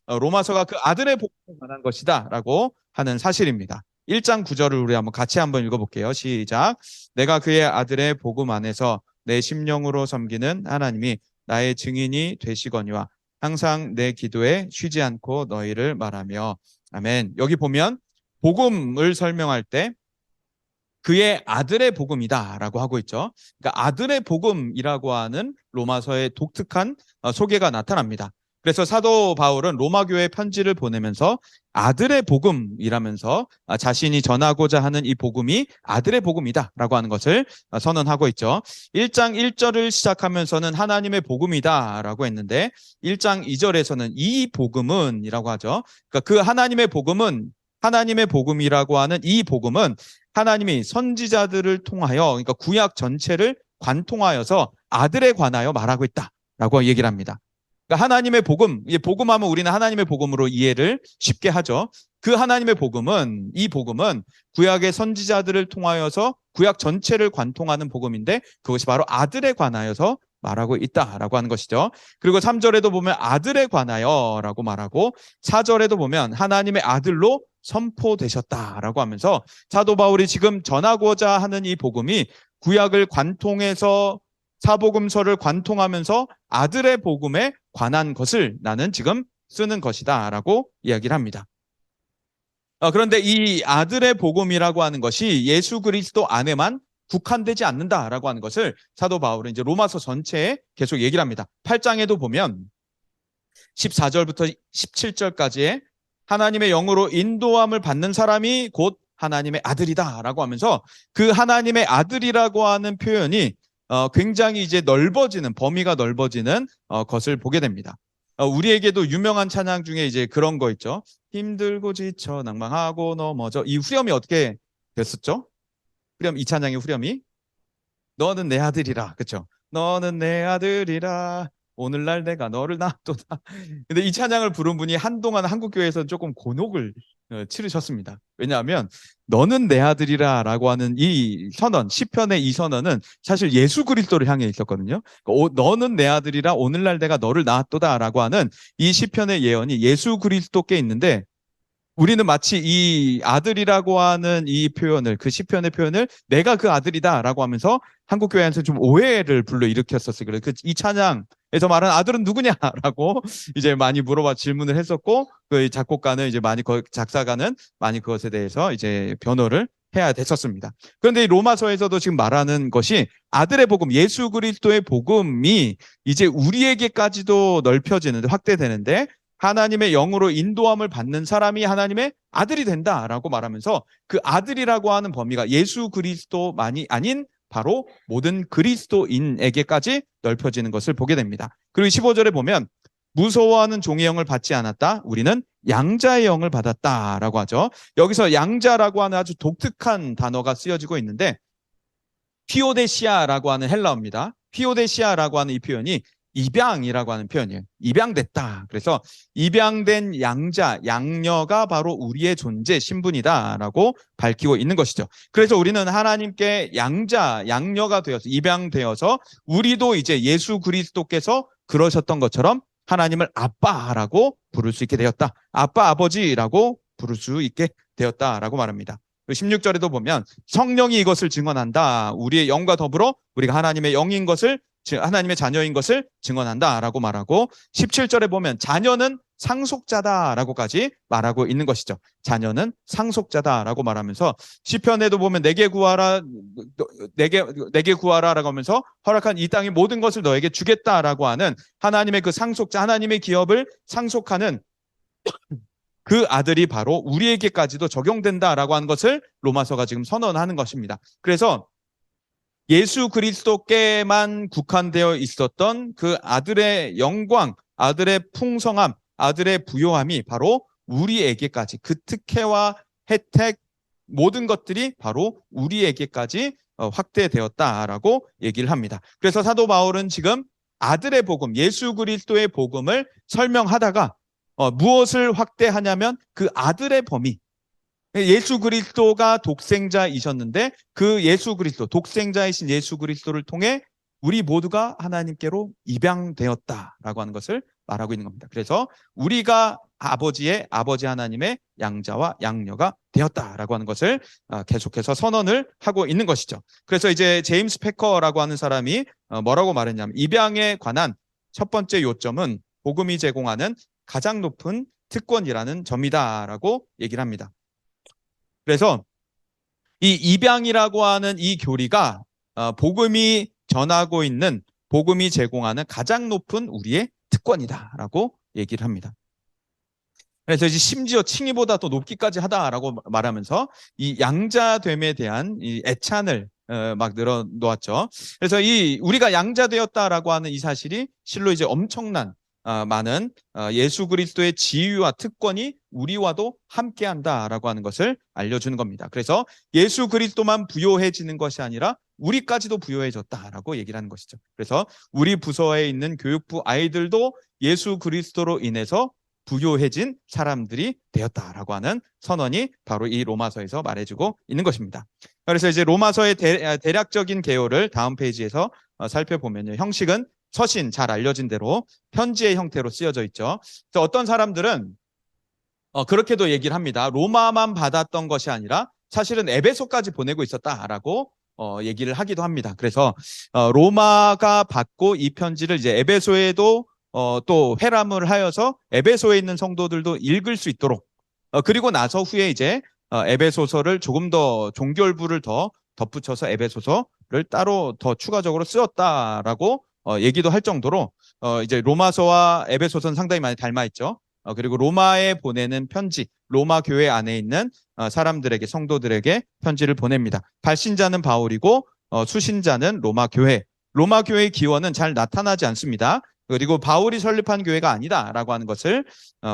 로마서가 그 아들의 복음에 관한 것이다라고 하는 사실입니다. 1장 9절을 우리 같이 한번 읽어볼게요. 시작. 내가 그의 아들의 복음 안에서 내 심령으로 섬기는 하나님이 나의 증인이 되시거니와 항상 내 기도에 쉬지 않고 너희를 말하며. 아멘. 여기 보면 복음을 설명할 때 그의 아들의 복음이다라고 하고 있죠. 그러니까 아들의 복음이라고 하는 로마서의 독특한 소개가 나타납니다. 그래서 사도 바울은 로마 교회 편지를 보내면서 아들의 복음이라면서 자신이 전하고자 하는 이 복음이 아들의 복음이다라고 하는 것을 선언하고 있죠. 1장 1절을 시작하면서는 하나님의 복음이다라고 했는데 1장 2절에서는 이 복음은이라고 하죠. 그러니까 그 하나님의 복음은 하나님의 복음이라고 하는 이 복음은 하나님이 선지자들을 통하여 그러니까 구약 전체를 관통하여서 아들에 관하여 말하고 있다라고 얘기를 합니다. 그러니까 하나님의 복음, 복음하면 우리는 하나님의 복음으로 이해를 쉽게 하죠. 그 하나님의 복음은 이 복음은 구약의 선지자들을 통하여서 구약 전체를 관통하는 복음인데 그것이 바로 아들에 관하여서 말하고 있다라고 하는 것이죠. 그리고 3절에도 보면 아들에 관하여라고 말하고 4절에도 보면 하나님의 아들로 선포되셨다라고 하면서 사도 바울이 지금 전하고자 하는 이 복음이 구약을 관통해서 사복음서를 관통하면서 아들의 복음에 관한 것을 나는 지금 쓰는 것이다라고 이야기를 합니다. 그런데 이 아들의 복음이라고 하는 것이 예수 그리스도 안에만 국한되지 않는다라고 하는 것을 사도 바울은 이제 로마서 전체에 계속 얘기를 합니다. 8장에도 보면 14절부터 17절까지의 하나님의 영으로 인도함을 받는 사람이 곧 하나님의 아들이다라고 하면서 그 하나님의 아들이라고 하는 표현이 굉장히 이제 넓어지는 범위가 넓어지는 것을 보게 됩니다. 우리에게도 유명한 찬양 중에 이제 그런 거 있죠. 힘들고 지쳐 낭망하고 넘어져. 이 후렴이 어떻게 됐었죠? 이 찬양의 후렴이 너는 내 아들이라. 그렇죠? 너는 내 아들이라. 오늘날 내가 너를 낳았도다. 근데 이 찬양을 부른 분이 한동안 한국교회에서 조금 곤혹을 치르셨습니다. 왜냐하면 너는 내 아들이라라고 하는 이 선언, 시편의 이 선언은 사실 예수 그리스도를 향해 있었거든요. 너는 내 아들이라 오늘날 내가 너를 낳았도다라고 하는 이 시편의 예언이 예수 그리스도께 있는데 우리는 마치 이 아들이라고 하는 이 표현을 그 시편의 표현을 내가 그 아들이다라고 하면서 한국교회에서 좀 오해를 불러일으켰었어요. 그래서 이 찬양에서 말하는 아들은 누구냐라고 이제 많이 물어봐 질문을 했었고 그 작곡가는 이제 많이 작사가는 많이 그것에 대해서 이제 변호를 해야 됐었습니다. 그런데 이 로마서에서도 지금 말하는 것이 아들의 복음, 예수 그리스도의 복음이 이제 우리에게까지도 넓혀지는데 확대되는데 하나님의 영으로 인도함을 받는 사람이 하나님의 아들이 된다라고 말하면서 그 아들이라고 하는 범위가 예수 그리스도만이 아닌 바로 모든 그리스도인에게까지 넓혀지는 것을 보게 됩니다. 그리고 15절에 보면 무서워하는 종의 영을 받지 않았다. 우리는 양자의 영을 받았다라고 하죠. 여기서 양자라고 하는 아주 독특한 단어가 쓰여지고 있는데 피오데시아라고 하는 헬라어입니다. 피오데시아라고 하는 이 표현이 입양이라고 하는 표현이에요. 입양됐다. 그래서 입양된 양자, 양녀가 바로 우리의 존재, 신분이다라고 밝히고 있는 것이죠. 그래서 우리는 하나님께 양자, 양녀가 되어서 입양되어서 우리도 이제 예수 그리스도께서 그러셨던 것처럼 하나님을 아빠라고 부를 수 있게 되었다. 아빠, 아버지라고 부를 수 있게 되었다라고 말합니다. 16절에도 보면 성령이 이것을 증언한다. 우리의 영과 더불어 우리가 하나님의 영인 것을 하나님의 자녀인 것을 증언한다라고 말하고 17절에 보면 자녀는 상속자다라고까지 말하고 있는 것이죠. 자녀는 상속자다라고 말하면서 시편에도 보면 내게 구하라 내게 구하라라고 하면서 허락한 이 땅의 모든 것을 너에게 주겠다라고 하는 하나님의 그 상속자 하나님의 기업을 상속하는 그 아들이 바로 우리에게까지도 적용된다라고 하는 것을 로마서가 지금 선언하는 것입니다. 그래서 예수 그리스도께만 국한되어 있었던 그 아들의 영광, 아들의 풍성함, 아들의 부요함이 바로 우리에게까지 그 특혜와 혜택 모든 것들이 바로 우리에게까지 확대되었다라고 얘기를 합니다. 그래서 사도 바울은 지금 아들의 복음, 예수 그리스도의 복음을 설명하다가 무엇을 확대하냐면 그 아들의 범위, 예수 그리스도가 독생자이셨는데 그 예수 그리스도, 독생자이신 예수 그리스도를 통해 우리 모두가 하나님께로 입양되었다라고 하는 것을 말하고 있는 겁니다. 그래서 우리가 아버지의 아버지 하나님의 양자와 양녀가 되었다라고 하는 것을 계속해서 선언을 하고 있는 것이죠. 그래서 이제 제임스 패커라고 하는 사람이 뭐라고 말했냐면 입양에 관한 첫 번째 요점은 복음이 제공하는 가장 높은 특권이라는 점이다라고 얘기를 합니다. 그래서 이 입양이라고 하는 이 교리가 복음이 전하고 있는 복음이 제공하는 가장 높은 우리의 특권이다라고 얘기를 합니다. 그래서 이제 심지어 칭의보다 더 높기까지 하다라고 말하면서 이 양자됨에 대한 이 애찬을 막 늘어놓았죠. 그래서 이 우리가 양자되었다라고 하는 이 사실이 실로 이제 엄청난 많은 예수 그리스도의 지위와 특권이 우리와도 함께한다라고 하는 것을 알려주는 겁니다. 그래서 예수 그리스도만 부요해지는 것이 아니라 우리까지도 부요해졌다라고 얘기를 하는 것이죠. 그래서 우리 부서에 있는 교육부 아이들도 예수 그리스도로 인해서 부요해진 사람들이 되었다라고 하는 선언이 바로 이 로마서에서 말해주고 있는 것입니다. 그래서 이제 로마서의 대략적인 개요를 다음 페이지에서 살펴보면요. 형식은 서신 잘 알려진 대로 편지의 형태로 쓰여져 있죠. 그래서 어떤 사람들은 그렇게도 얘기를 합니다. 로마만 받았던 것이 아니라 사실은 에베소까지 보내고 있었다라고 얘기를 하기도 합니다. 그래서 로마가 받고 이 편지를 이제 에베소에도 또 회람을 하여서 에베소에 있는 성도들도 읽을 수 있도록 그리고 나서 후에 이제 에베소서를 조금 더 종결부를 더 덧붙여서 에베소서를 따로 더 추가적으로 쓰였다라고 얘기도 할 정도로 이제 로마서와 에베소서는 상당히 많이 닮아 있죠. 그리고 로마에 보내는 편지, 로마 교회 안에 있는 사람들에게 성도들에게 편지를 보냅니다. 발신자는 바울이고 수신자는 로마 교회. 로마 교회의 기원은 잘 나타나지 않습니다. 그리고 바울이 설립한 교회가 아니다라고 하는 것을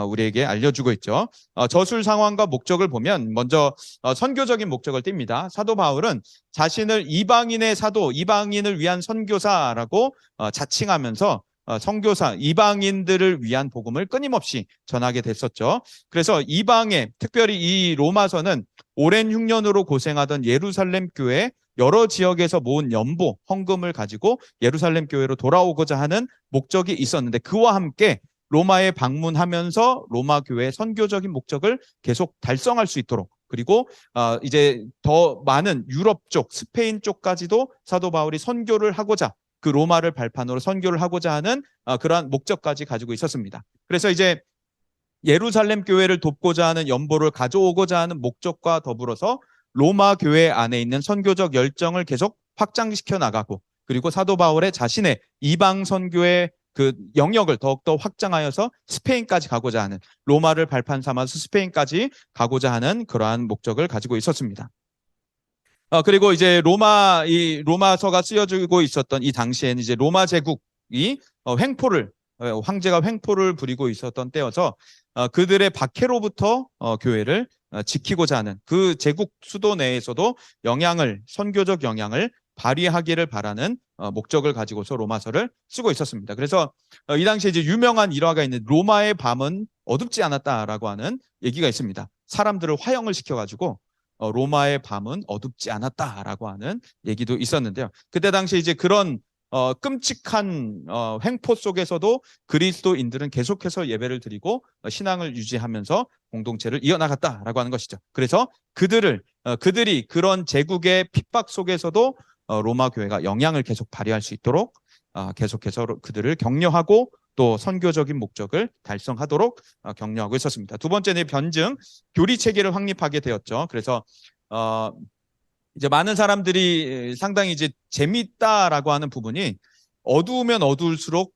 우리에게 알려주고 있죠. 저술 상황과 목적을 보면 먼저 선교적인 목적을 띱니다. 사도 바울은 자신을 이방인의 사도, 이방인을 위한 선교사라고 자칭하면서 선교사, 이방인들을 위한 복음을 끊임없이 전하게 됐었죠. 그래서 이방에, 특별히 이 로마서는 오랜 흉년으로 고생하던 예루살렘 교회 여러 지역에서 모은 연보, 헌금을 가지고 예루살렘 교회로 돌아오고자 하는 목적이 있었는데 그와 함께 로마에 방문하면서 로마 교회의 선교적인 목적을 계속 달성할 수 있도록 그리고 이제 더 많은 유럽 쪽, 스페인 쪽까지도 사도 바울이 선교를 하고자 그 로마를 발판으로 선교를 하고자 하는 그러한 목적까지 가지고 있었습니다. 그래서 이제 예루살렘 교회를 돕고자 하는 연보를 가져오고자 하는 목적과 더불어서 로마 교회 안에 있는 선교적 열정을 계속 확장시켜 나가고 그리고 사도 바울의 자신의 이방 선교의 그 영역을 더욱더 확장하여서 스페인까지 가고자 하는 로마를 발판 삼아서 스페인까지 가고자 하는 그러한 목적을 가지고 있었습니다. 그리고 이제 로마서가 쓰여지고 있었던 이 당시에는 이제 로마 제국이 황제가 횡포를 부리고 있었던 때여서 그들의 박해로부터 교회를 지키고자 하는 그 제국 수도 내에서도 선교적 영향을 발휘하기를 바라는 목적을 가지고서 로마서를 쓰고 있었습니다. 그래서 이 당시에 이제 유명한 일화가 있는 로마의 밤은 어둡지 않았다라고 하는 얘기가 있습니다. 사람들을 화형을 시켜가지고 로마의 밤은 어둡지 않았다라고 하는 얘기도 있었는데요. 그때 당시에 이제 그런 끔찍한 횡포 속에서도 그리스도인들은 계속해서 예배를 드리고 신앙을 유지하면서 공동체를 이어나갔다라고 하는 것이죠. 그래서 그들이 그런 제국의 핍박 속에서도 로마 교회가 영향을 계속 발휘할 수 있도록 계속해서 그들을 격려하고 또 선교적인 목적을 달성하도록 격려하고 있었습니다. 두 번째는 변증, 교리 체계를 확립하게 되었죠. 그래서 이제 많은 사람들이 상당히 이제 재밌다라고 하는 부분이 어두우면 어두울수록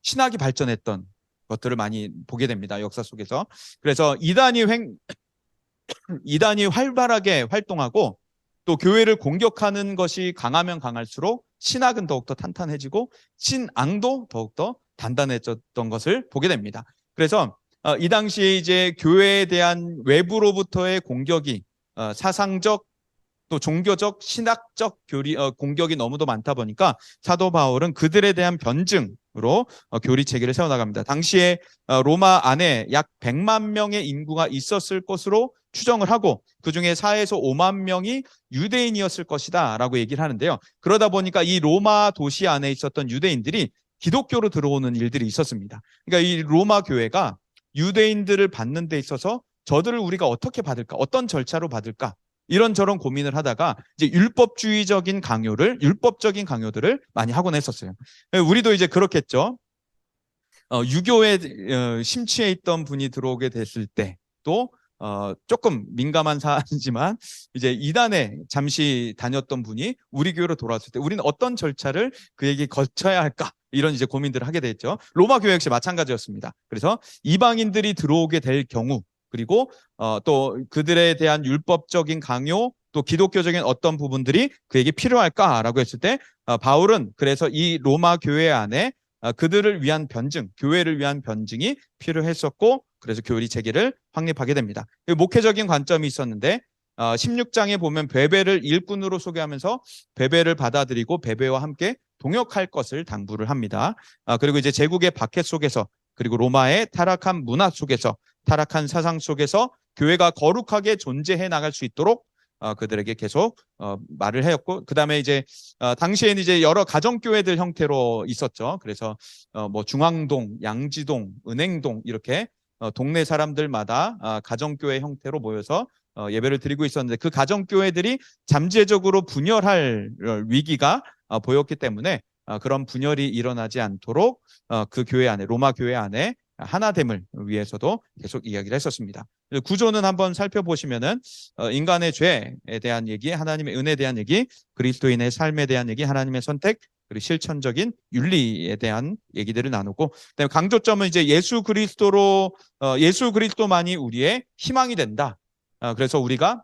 신학이 발전했던 것들을 많이 보게 됩니다. 역사 속에서. 그래서 이단이 활발하게 활동하고 또 교회를 공격하는 것이 강하면 강할수록 신학은 더욱더 탄탄해지고 신앙도 더욱더 단단해졌던 것을 보게 됩니다. 그래서 이 당시에 이제 교회에 대한 외부로부터의 공격이 사상적 또 종교적, 신학적 공격이 너무도 많다 보니까 사도 바울은 그들에 대한 변증으로 교리 체계를 세워나갑니다. 당시에 로마 안에 약 100만 명의 인구가 있었을 것으로 추정을 하고 그중에 4에서 5만 명이 유대인이었을 것이다 라고 얘기를 하는데요. 그러다 보니까 이 로마 도시 안에 있었던 유대인들이 기독교로 들어오는 일들이 있었습니다. 그러니까 이 로마 교회가 유대인들을 받는 데 있어서 저들을 우리가 어떻게 받을까? 어떤 절차로 받을까? 이런저런 고민을 하다가 이제 율법적인 강요들을 많이 하곤 했었어요. 우리도 이제 그렇겠죠. 유교에 심취해 있던 분이 들어오게 됐을 때 또 조금 민감한 사안이지만 이제 이단에 잠시 다녔던 분이 우리 교회로 돌아왔을 때 우리는 어떤 절차를 그에게 거쳐야 할까? 이런 이제 고민들을 하게 됐죠. 로마 교회 역시 마찬가지였습니다. 그래서 이방인들이 들어오게 될 경우 그리고 또 그들에 대한 율법적인 강요 또 기독교적인 어떤 부분들이 그에게 필요할까라고 했을 때 바울은 그래서 이 로마 교회 안에 그들을 위한 변증, 교회를 위한 변증이 필요했었고 그래서 교리 체계를 확립하게 됩니다. 목회적인 관점이 있었는데 16장에 보면 베베를 일꾼으로 소개하면서 베베를 받아들이고 베베와 함께 동역할 것을 당부를 합니다. 그리고 이제 제국의 박해 속에서 그리고 로마의 타락한 문화 속에서 타락한 사상 속에서 교회가 거룩하게 존재해 나갈 수 있도록 그들에게 계속 말을 해였고 그다음에 이제 당시에는 이제 여러 가정교회들 형태로 있었죠. 그래서 뭐 중앙동, 양지동, 은행동 이렇게 동네 사람들마다 가정교회 형태로 모여서 예배를 드리고 있었는데 그 가정교회들이 잠재적으로 분열할 위기가 보였기 때문에 그런 분열이 일어나지 않도록 그 교회 안에 로마 교회 안에 하나됨을 위해서도 계속 이야기를 했었습니다. 구조는 한번 살펴보시면은 인간의 죄에 대한 얘기, 하나님의 은혜에 대한 얘기, 그리스도인의 삶에 대한 얘기, 하나님의 선택, 그리고 실천적인 윤리에 대한 얘기들을 나누고, 그다음에 강조점은 이제 예수 그리스도만이 우리의 희망이 된다. 그래서 우리가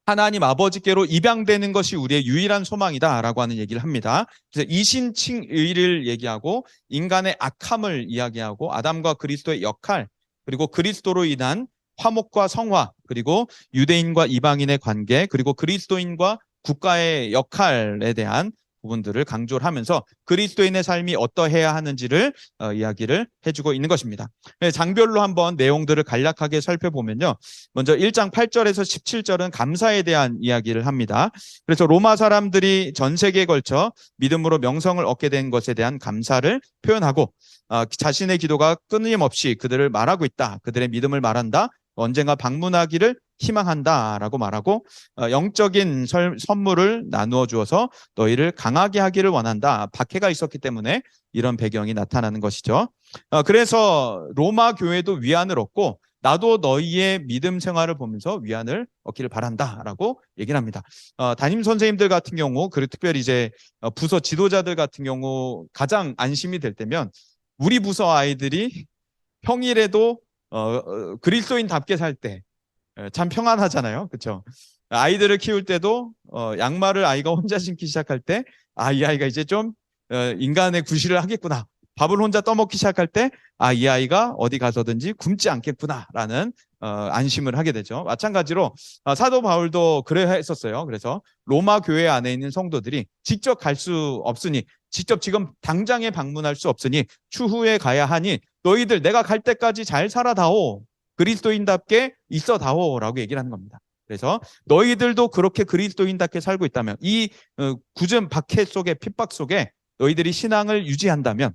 하나님 아버지께로 입양되는 것이 우리의 유일한 소망이다라고 하는 얘기를 합니다. 그래서 이신칭의를 얘기하고 인간의 악함을 이야기하고 아담과 그리스도의 역할 그리고 그리스도로 인한 화목과 성화 그리고 유대인과 이방인의 관계 그리고 그리스도인과 국가의 역할에 대한 부분들을 강조를 하면서 그리스도인의 삶이 어떠해야 하는지를 이야기를 해주고 있는 것입니다. 장별로 한번 내용들을 간략하게 살펴보면요. 먼저 1장 8절에서 17절은 감사에 대한 이야기를 합니다. 그래서 로마 사람들이 전 세계에 걸쳐 믿음으로 명성을 얻게 된 것에 대한 감사를 표현하고 자신의 기도가 끊임없이 그들을 말하고 있다. 그들의 믿음을 말한다. 언젠가 방문하기를 희망한다라고 말하고 영적인 선물을 나누어 주어서 너희를 강하게 하기를 원한다. 박해가 있었기 때문에 이런 배경이 나타나는 것이죠. 그래서 로마 교회도 위안을 얻고 나도 너희의 믿음 생활을 보면서 위안을 얻기를 바란다라고 얘기를 합니다. 담임 선생님들 같은 경우 그리고 특별히 이제 부서 지도자들 같은 경우 가장 안심이 될 때면 우리 부서 아이들이 평일에도 그리스도인답게 살 때 참 평안하잖아요. 그렇죠? 아이들을 키울 때도 양말을 아이가 혼자 신기 시작할 때 이 아이가 이제 좀 인간의 구실을 하겠구나. 밥을 혼자 떠먹기 시작할 때 이 아이가 어디 가서든지 굶지 않겠구나라는 안심을 하게 되죠. 마찬가지로 사도 바울도 그래 했었어요. 그래서 로마 교회 안에 있는 성도들이 직접 갈 수 없으니 직접 지금 당장에 방문할 수 없으니 추후에 가야 하니 너희들 내가 갈 때까지 잘 살아다오. 그리스도인답게 있어다오라고 얘기를 하는 겁니다. 그래서 너희들도 그렇게 그리스도인답게 살고 있다면 이 굳은 박해 속에 핍박 속에 너희들이 신앙을 유지한다면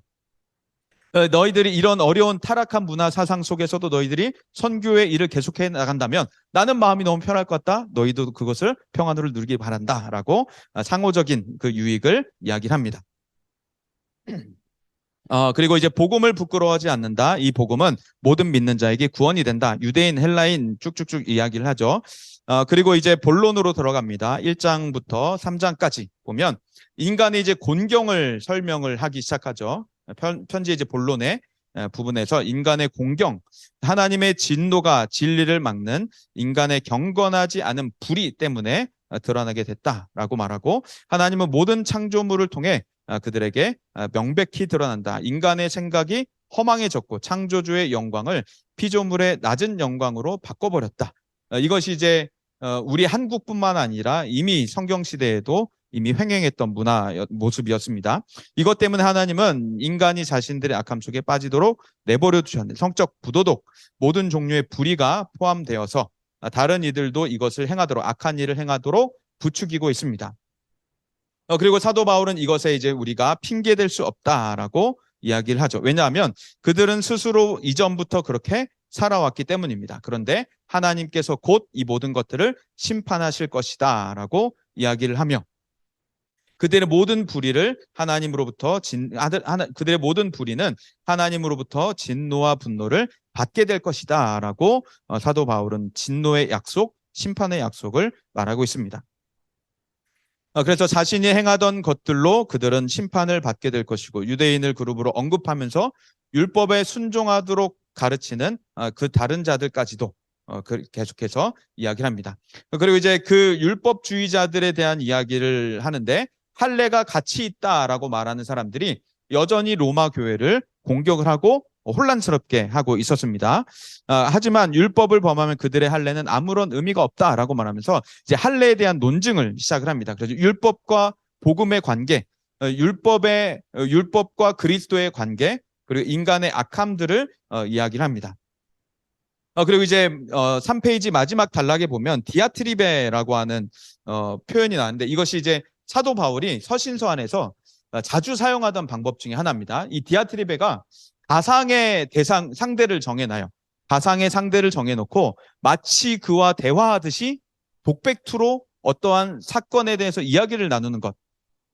너희들이 이런 어려운 타락한 문화 사상 속에서도 너희들이 선교의 일을 계속해 나간다면 나는 마음이 너무 편할 것 같다. 너희도 그것을 평안으로 누리기 바란다라고 상호적인 그 유익을 이야기를 합니다. 그리고 이제 복음을 부끄러워하지 않는다. 이 복음은 모든 믿는 자에게 구원이 된다. 유대인, 헬라인 쭉쭉쭉 이야기를 하죠. 그리고 이제 본론으로 들어갑니다. 1장부터 3장까지 보면 인간의 이제 곤경을 설명을 하기 시작하죠. 편지 이제 본론의 부분에서 인간의 공경, 하나님의 진노가 진리를 막는 인간의 경건하지 않은 불의 때문에 드러나게 됐다라고 말하고 하나님은 모든 창조물을 통해 그들에게 명백히 드러난다. 인간의 생각이 허망해졌고 창조주의 영광을 피조물의 낮은 영광으로 바꿔버렸다. 이것이 이제 우리 한국뿐만 아니라 이미 성경 시대에도 이미 횡행했던 문화 모습이었습니다. 이것 때문에 하나님은 인간이 자신들의 악함 속에 빠지도록 내버려 두셨는데 성적 부도덕, 모든 종류의 불의가 포함되어서 다른 이들도 이것을 행하도록 악한 일을 행하도록 부추기고 있습니다. 그리고 사도 바울은 이것에 이제 우리가 핑계댈 수 없다라고 이야기를 하죠. 왜냐하면 그들은 스스로 이전부터 그렇게 살아왔기 때문입니다. 그런데 하나님께서 곧 이 모든 것들을 심판하실 것이다라고 이야기를 하며 그들의 모든 불의를 하나님으로부터 그들의 모든 불의는 하나님으로부터 진노와 분노를 받게 될 것이다라고 사도 바울은 진노의 약속, 심판의 약속을 말하고 있습니다. 그래서 자신이 행하던 것들로 그들은 심판을 받게 될 것이고 유대인을 그룹으로 언급하면서 율법에 순종하도록 가르치는 그 다른 자들까지도 계속해서 이야기를 합니다. 그리고 이제 그 율법주의자들에 대한 이야기를 하는데 할례가 가치 있다라고 말하는 사람들이 여전히 로마 교회를 공격을 하고 혼란스럽게 하고 있었습니다. 하지만 율법을 범하면 그들의 할례는 아무런 의미가 없다라고 말하면서 이제 할례에 대한 논증을 시작을 합니다. 그래서 율법과 복음의 관계, 율법과 그리스도의 관계, 그리고 인간의 악함들을 이야기를 합니다. 그리고 이제 3페이지 마지막 단락에 보면 디아트리베라고 하는 표현이 나왔는데 이것이 이제 사도 바울이 서신서 안에서 자주 사용하던 방법 중에 하나입니다. 이 디아트리베가 가상의 상대를 정해놔요. 가상의 상대를 정해놓고 마치 그와 대화하듯이 독백투로 어떠한 사건에 대해서 이야기를 나누는 것,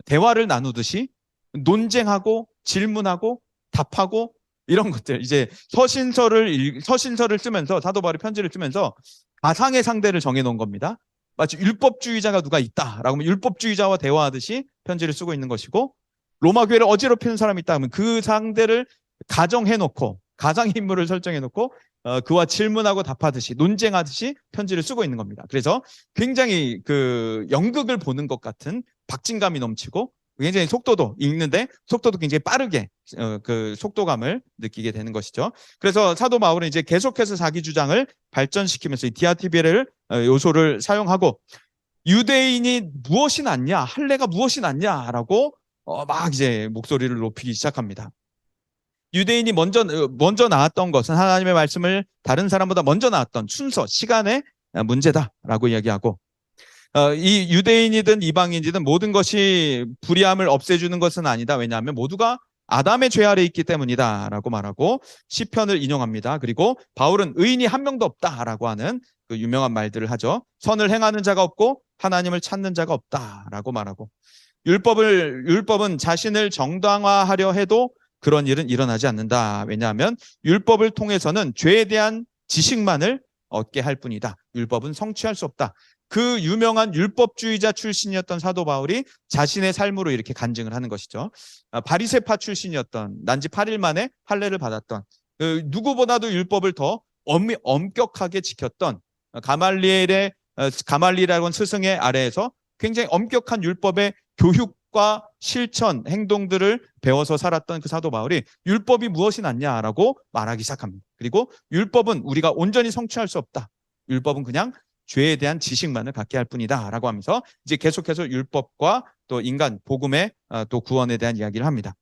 대화를 나누듯이 논쟁하고 질문하고 답하고 이런 것들 이제 서신서를 쓰면서 사도 바울이 편지를 쓰면서 가상의 상대를 정해놓은 겁니다. 마치 율법주의자가 누가 있다라고 하면 율법주의자와 대화하듯이 편지를 쓰고 있는 것이고 로마 교회를 어지럽히는 사람이 있다 하면 그 상대를 가정해놓고 가상 인물을 설정해놓고 그와 질문하고 답하듯이 논쟁하듯이 편지를 쓰고 있는 겁니다. 그래서 굉장히 그 연극을 보는 것 같은 박진감이 넘치고 굉장히 읽는데 속도도 굉장히 빠르게 그 속도감을 느끼게 되는 것이죠. 그래서 사도 바울은 이제 계속해서 자기 주장을 발전시키면서 이 디아티베를 요소를 사용하고 유대인이 무엇이 낫냐, 할례가 무엇이 낫냐라고 막 이제 목소리를 높이기 시작합니다. 유대인이 먼저 나왔던 것은 하나님의 말씀을 다른 사람보다 먼저 나왔던 순서, 시간의 문제다라고 이야기하고 이 유대인이든 이방인이든 모든 것이 불의함을 없애주는 것은 아니다. 왜냐하면 모두가 아담의 죄 아래 있기 때문이다라고 말하고 시편을 인용합니다. 그리고 바울은 의인이 한 명도 없다라고 하는 그 유명한 말들을 하죠. 선을 행하는 자가 없고 하나님을 찾는 자가 없다라고 말하고 율법은 자신을 정당화하려 해도 그런 일은 일어나지 않는다. 왜냐하면 율법을 통해서는 죄에 대한 지식만을 얻게 할 뿐이다. 율법은 성취할 수 없다. 그 유명한 율법주의자 출신이었던 사도 바울이 자신의 삶으로 이렇게 간증을 하는 것이죠. 바리새파 출신이었던 난지 8일 만에 할례를 받았던 누구보다도 율법을 더 엄격하게 지켰던 가말리엘이라고 하는 스승의 아래에서 굉장히 엄격한 율법의 교육과 실천, 행동들을 배워서 살았던 그 사도 바울이 율법이 무엇이 낫냐라고 말하기 시작합니다. 그리고 율법은 우리가 온전히 성취할 수 없다. 율법은 그냥 죄에 대한 지식만을 갖게 할 뿐이다 라고 하면서 이제 계속해서 율법과 또 인간, 복음의 또 구원에 대한 이야기를 합니다.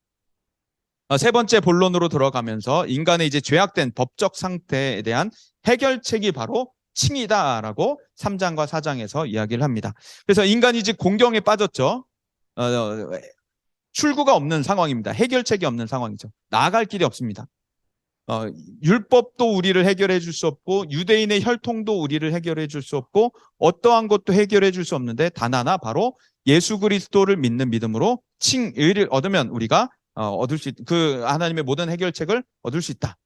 세 번째 본론으로 들어가면서 인간의 이제 죄악된 법적 상태에 대한 해결책이 바로 칭이다라고 3장과 4장에서 이야기를 합니다. 그래서 인간이 이제 공경에 빠졌죠. 출구가 없는 상황입니다. 해결책이 없는 상황이죠. 나아갈 길이 없습니다. 율법도 우리를 해결해 줄 수 없고 유대인의 혈통도 우리를 해결해 줄 수 없고 어떠한 것도 해결해 줄 수 없는데 단 하나 바로 예수 그리스도를 믿는 믿음으로 칭의를 얻으면 우리가 얻을 수 그 하나님의 모든 해결책을 얻을 수 있다.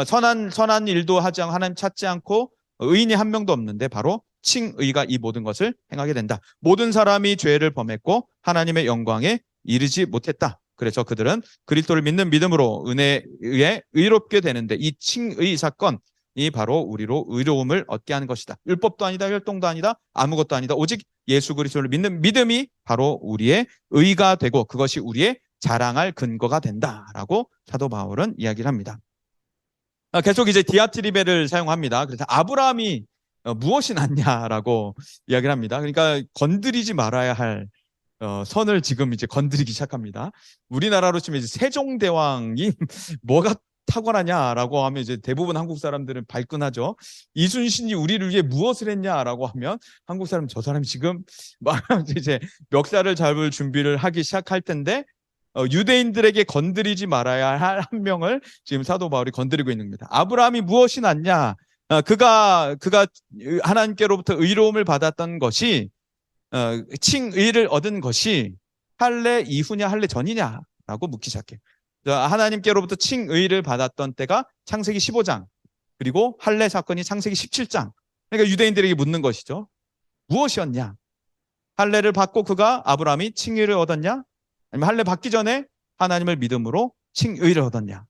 선한 일도 하지 않고 하나님 찾지 않고 의인이 한 명도 없는데 바로 칭의가 이 모든 것을 행하게 된다. 모든 사람이 죄를 범했고 하나님의 영광에 이르지 못했다. 그래서 그들은 그리스도를 믿는 믿음으로 은혜에 의해 의롭게 되는데 이 칭의 사건이 바로 우리로 의로움을 얻게 하는 것이다. 율법도 아니다, 혈통도 아니다, 아무것도 아니다. 오직 예수 그리스도를 믿는 믿음이 바로 우리의 의가 되고 그것이 우리의 자랑할 근거가 된다라고 사도 바울은 이야기를 합니다. 계속 이제 디아트리베를 사용합니다. 그래서 아브라함이 무엇이 낫냐라고 이야기를 합니다. 그러니까 건드리지 말아야 할 선을 지금 이제 건드리기 시작합니다. 우리나라로 치면 이제 세종대왕이 뭐가 탁월하냐라고 하면 이제 대부분 한국 사람들은 발끈하죠. 이순신이 우리를 위해 무엇을 했냐라고 하면 한국 사람 저 사람이 지금 막 이제 멱살을 잡을 준비를 하기 시작할 텐데 유대인들에게 건드리지 말아야 할 한 명을 지금 사도 바울이 건드리고 있는 겁니다. 아브라함이 무엇이 낫냐? 그가 하나님께로부터 의로움을 받았던 것이 칭의를 얻은 것이 할례 이후냐 할례 전이냐라고 묻기 시작해요. 하나님께로부터 칭의를 받았던 때가 창세기 15장, 그리고 할례 사건이 창세기 17장. 그러니까 유대인들에게 묻는 것이죠. 무엇이었냐? 할례를 받고 그가 아브라함이 칭의를 얻었냐? 아니면 할례 받기 전에 하나님을 믿음으로 칭의를 얻었냐?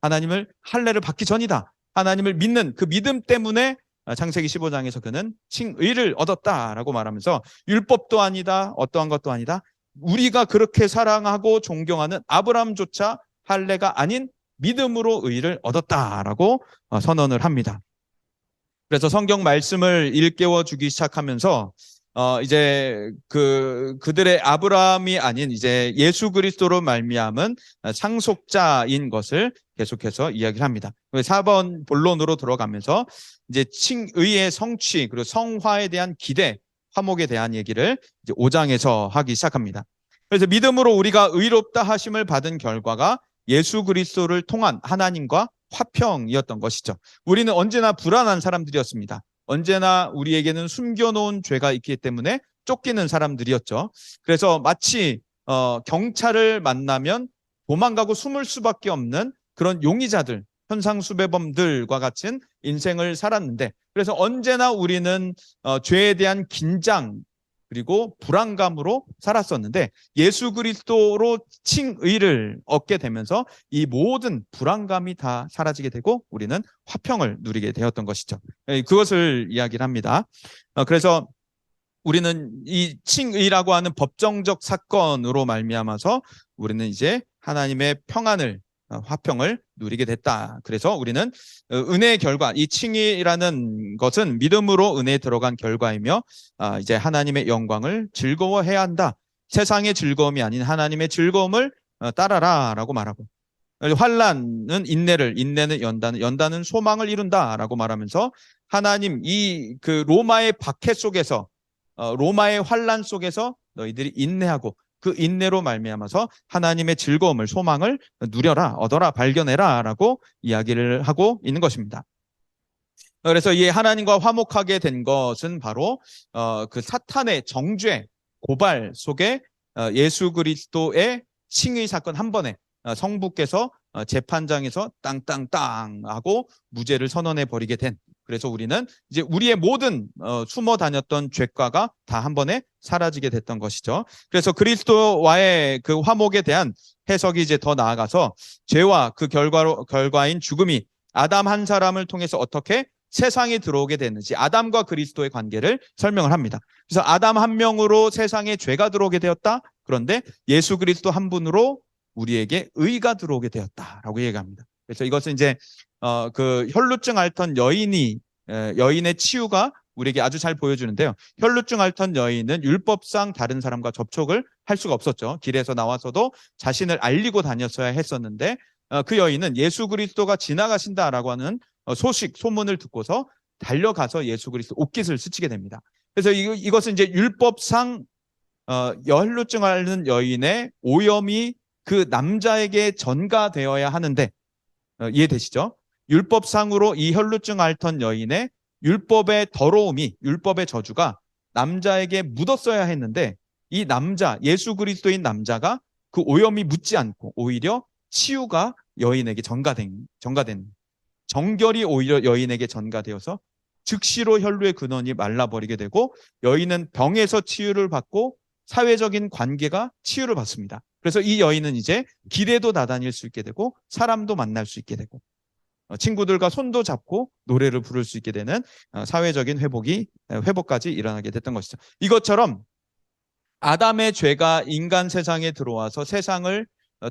하나님을 할례를 받기 전이다. 하나님을 믿는 그 믿음 때문에 창세기 15장에서 그는 칭의를 얻었다라고 말하면서 율법도 아니다, 어떠한 것도 아니다. 우리가 그렇게 사랑하고 존경하는 아브라함조차 할례가 아닌 믿음으로 의를 얻었다라고 선언을 합니다. 그래서 성경 말씀을 일깨워 주기 시작하면서 이제 그들의 아브라함이 아닌 이제 예수 그리스도로 말미암은 상속자인 것을 계속해서 이야기를 합니다. 4번 본론으로 들어가면서 이제 칭의의 성취 그리고 성화에 대한 기대, 화목에 대한 얘기를 이제 5장에서 하기 시작합니다. 그래서 믿음으로 우리가 의롭다 하심을 받은 결과가 예수 그리스도를 통한 하나님과 화평이었던 것이죠. 우리는 언제나 불안한 사람들이었습니다. 언제나 우리에게는 숨겨놓은 죄가 있기 때문에 쫓기는 사람들이었죠. 그래서 마치 경찰을 만나면 도망가고 숨을 수밖에 없는 그런 용의자들, 현상수배범들과 같은 인생을 살았는데, 그래서 언제나 우리는 죄에 대한 긴장 그리고 불안감으로 살았었는데, 예수 그리스도로 칭의를 얻게 되면서 이 모든 불안감이 다 사라지게 되고 우리는 화평을 누리게 되었던 것이죠. 그것을 이야기를 합니다. 그래서 우리는 이 칭의라고 하는 법정적 사건으로 말미암아서 우리는 이제 하나님의 평안을, 화평을 누리게 됐다. 그래서 우리는 은혜의 결과, 이 칭의라는 것은 믿음으로 은혜에 들어간 결과이며 이제 하나님의 영광을 즐거워해야 한다. 세상의 즐거움이 아닌 하나님의 즐거움을 따라라라고 말하고, 환난은 인내를, 인내는 연단을, 연단은 소망을 이룬다라고 말하면서 하나님 이 로마의 박해 속에서, 로마의 환난 속에서 너희들이 인내하고 그 인내로 말미암아서 하나님의 즐거움을, 소망을 누려라, 얻어라, 발견해라라고 이야기를 하고 있는 것입니다. 그래서 이 하나님과 화목하게 된 것은 바로 그 사탄의 정죄, 고발 속에 예수 그리스도의 칭의 사건 한 번에 성부께서 재판장에서 땅땅땅 하고 무죄를 선언해 버리게 된, 그래서 우리는 이제 우리의 모든 숨어 다녔던 죄과가 다 한 번에 사라지게 됐던 것이죠. 그래서 그리스도와의 그 화목에 대한 해석이 이제 더 나아가서 죄와 그 결과인 죽음이 아담 한 사람을 통해서 어떻게 세상에 들어오게 됐는지, 아담과 그리스도의 관계를 설명을 합니다. 그래서 아담 한 명으로 세상에 죄가 들어오게 되었다. 그런데 예수 그리스도 한 분으로 우리에게 의가 들어오게 되었다라고 얘기합니다. 그래서 이것은 이제 그 혈루증 앓던 여인의 치유가 우리에게 아주 잘 보여주는데요. 혈루증 앓던 여인은 율법상 다른 사람과 접촉을 할 수가 없었죠. 길에서 나와서도 자신을 알리고 다녔어야 했었는데 그 여인은 예수 그리스도가 지나가신다라고 하는 소문을 듣고서 달려가서 예수 그리스도 옷깃을 스치게 됩니다. 그래서 이것은 이제 율법상 혈루증 앓는 여인의 오염이 그 남자에게 전가되어야 하는데, 이해되시죠? 율법상으로 이 혈루증 앓던 여인의 율법의 더러움이, 율법의 저주가 남자에게 묻었어야 했는데, 이 남자, 예수 그리스도인 남자가 그 오염이 묻지 않고 오히려 치유가 여인에게 전가된, 정결이 오히려 여인에게 전가되어서 즉시로 혈루의 근원이 말라버리게 되고 여인은 병에서 치유를 받고 사회적인 관계가 치유를 받습니다. 그래서 이 여인은 이제 길에도 나다닐 수 있게 되고 사람도 만날 수 있게 되고 친구들과 손도 잡고 노래를 부를 수 있게 되는 사회적인 회복까지 일어나게 됐던 것이죠. 이것처럼 아담의 죄가 인간 세상에 들어와서 세상을